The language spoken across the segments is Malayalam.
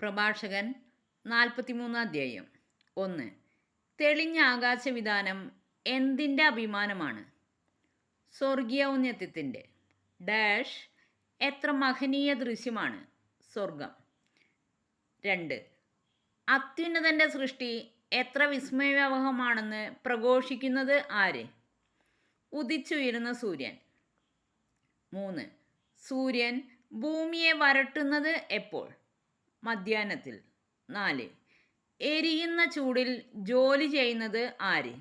പ്രഭാഷകൻ 43 അധ്യായം 1. തെളിഞ്ഞ ആകാശവിധാനം എന്തിൻ്റെ അഭിമാനമാണ്? സ്വർഗീയ ഔന്നത്യത്തിൻ്റെ. ഡാഷ് എത്ര മഹനീയ ദൃശ്യമാണ് സ്വർഗം. 2. അത്യുന്നതൻ്റെ സൃഷ്ടി എത്ര വിസ്മയാവഹമാണെന്ന് പ്രഘോഷിക്കുന്നത് ആര്? ഉദിച്ചുയരുന്ന സൂര്യൻ. 3. സൂര്യൻ ഭൂമിയെ വരട്ടുന്നത് എപ്പോൾ? മധ്യാഹ്നത്തിൽ. 4. എരിയുന്ന ചൂടിൽ ജോലി ചെയ്യുന്നത് ആര്?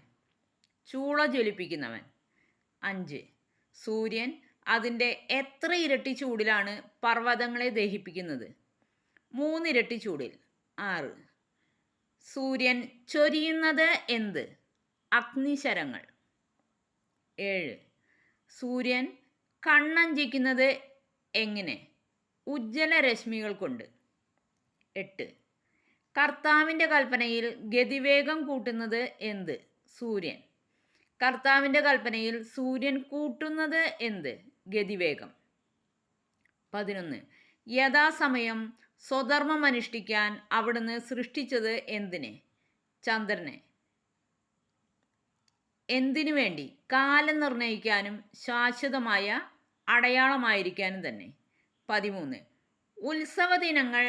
ചൂള ജ്വലിപ്പിക്കുന്നവൻ. 5. സൂര്യൻ അതിൻ്റെ എത്ര ഇരട്ടി ചൂടിലാണ് പർവ്വതങ്ങളെ ദഹിപ്പിക്കുന്നത്? 3 ഇരട്ടി ചൂടിൽ. 6. സൂര്യൻ ചൊരിയുന്നത് എന്ത്? അഗ്നിശരങ്ങൾ. 7. സൂര്യൻ കണ്ണഞ്ചിക്കുന്നത് എങ്ങനെ? ഉജ്ജ്വലരശ്മികൾ കൊണ്ട്. 8. കർത്താവിൻ്റെ കൽപ്പനയിൽ ഗതിവേഗം കൂട്ടുന്നത് എന്ത്? സൂര്യൻ. കർത്താവിൻ്റെ കൽപ്പനയിൽ സൂര്യൻ കൂട്ടുന്നത് എന്ത്? ഗതിവേഗം. 11. യഥാസമയം സ്വധർമ്മം അനുഷ്ഠിക്കാൻ അവിടുന്ന് സൃഷ്ടിച്ചത് എന്തിനെ? ചന്ദ്രനെ. എന്തിനു വേണ്ടി? കാലം നിർണ്ണയിക്കാനും ശാശ്വതമായ അടയാളമായിരിക്കാനും തന്നെ. 13. ഉത്സവ ദിനങ്ങൾ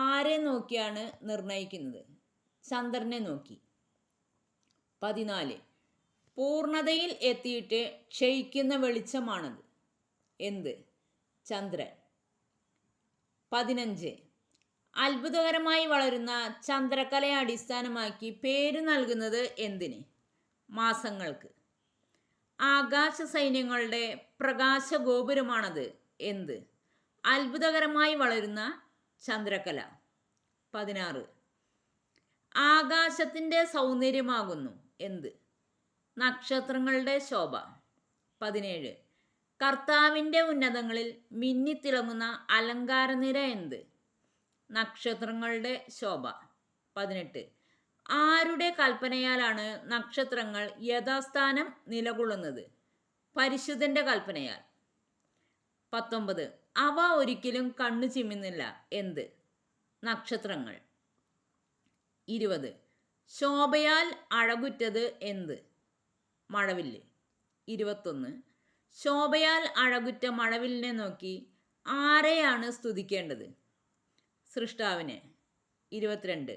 ആരെ നോക്കിയാണ് നിർണയിക്കുന്നത്? ചന്ദ്രനെ നോക്കി. 14. പൂർണ്ണതയിൽ എത്തിയിട്ട് ക്ഷയിക്കുന്ന വെളിച്ചമാണത്. എന്ത്? ചന്ദ്രൻ. 15. അത്ഭുതകരമായി വളരുന്ന ചന്ദ്രക്കലയെ അടിസ്ഥാനമാക്കി പേര് നൽകുന്നത് എന്തിന്? മാസങ്ങൾക്ക്. ആകാശ സൈന്യങ്ങളുടെ പ്രകാശഗോപുരമാണത്. എന്ത്? അത്ഭുതകരമായി വളരുന്ന ചന്ദ്രക്കല. 16. ആകാശത്തിൻ്റെ സൗന്ദര്യമാകുന്നു. എന്ത്? നക്ഷത്രങ്ങളുടെ ശോഭ. 17. കർത്താവിൻ്റെ ഉന്നതങ്ങളിൽ മിന്നിത്തിളങ്ങുന്ന അലങ്കാരനിര എന്ത്? നക്ഷത്രങ്ങളുടെ ശോഭ. 18. ആരുടെ കൽപ്പനയാലാണ് നക്ഷത്രങ്ങൾ യഥാസ്ഥാനം നിലകൊള്ളുന്നത്? പരിശുദ്ധൻ്റെ കൽപ്പനയാൽ. 19. അവ ഒരിക്കലും കണ്ണു ചിമ്മുന്നില്ല. എന്ത്? നക്ഷത്രങ്ങൾ. 20. ശോഭയാൽ അഴകുറ്റത് എന്ത്? മഴവില്ല്. 21. ശോഭയാൽ അഴകുറ്റ മഴവില്ലിനെ നോക്കി ആരെയാണ് സ്തുതിക്കേണ്ടത്? സൃഷ്ടാവിനെ. 22.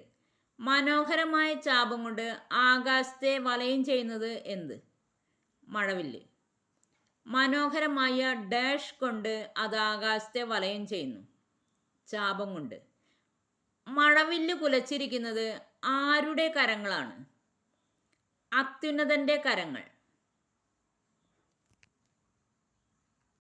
മനോഹരമായ ചാപം കൊണ്ട് ആകാശത്തെ വലയം ചെയ്യുന്നത് എന്ത്? മഴവില്ല്. മനോഹരമായ ഡാഷ് കൊണ്ട് അത് ആകാശത്തെ വലയം ചെയ്യുന്നു. ചാപം കൊണ്ട്. മഴവില്ല് കുലച്ചിരിക്കുന്നത് ആരുടെ കരങ്ങളാണ്? അത്യുന്നതൻ്റെ കരങ്ങൾ.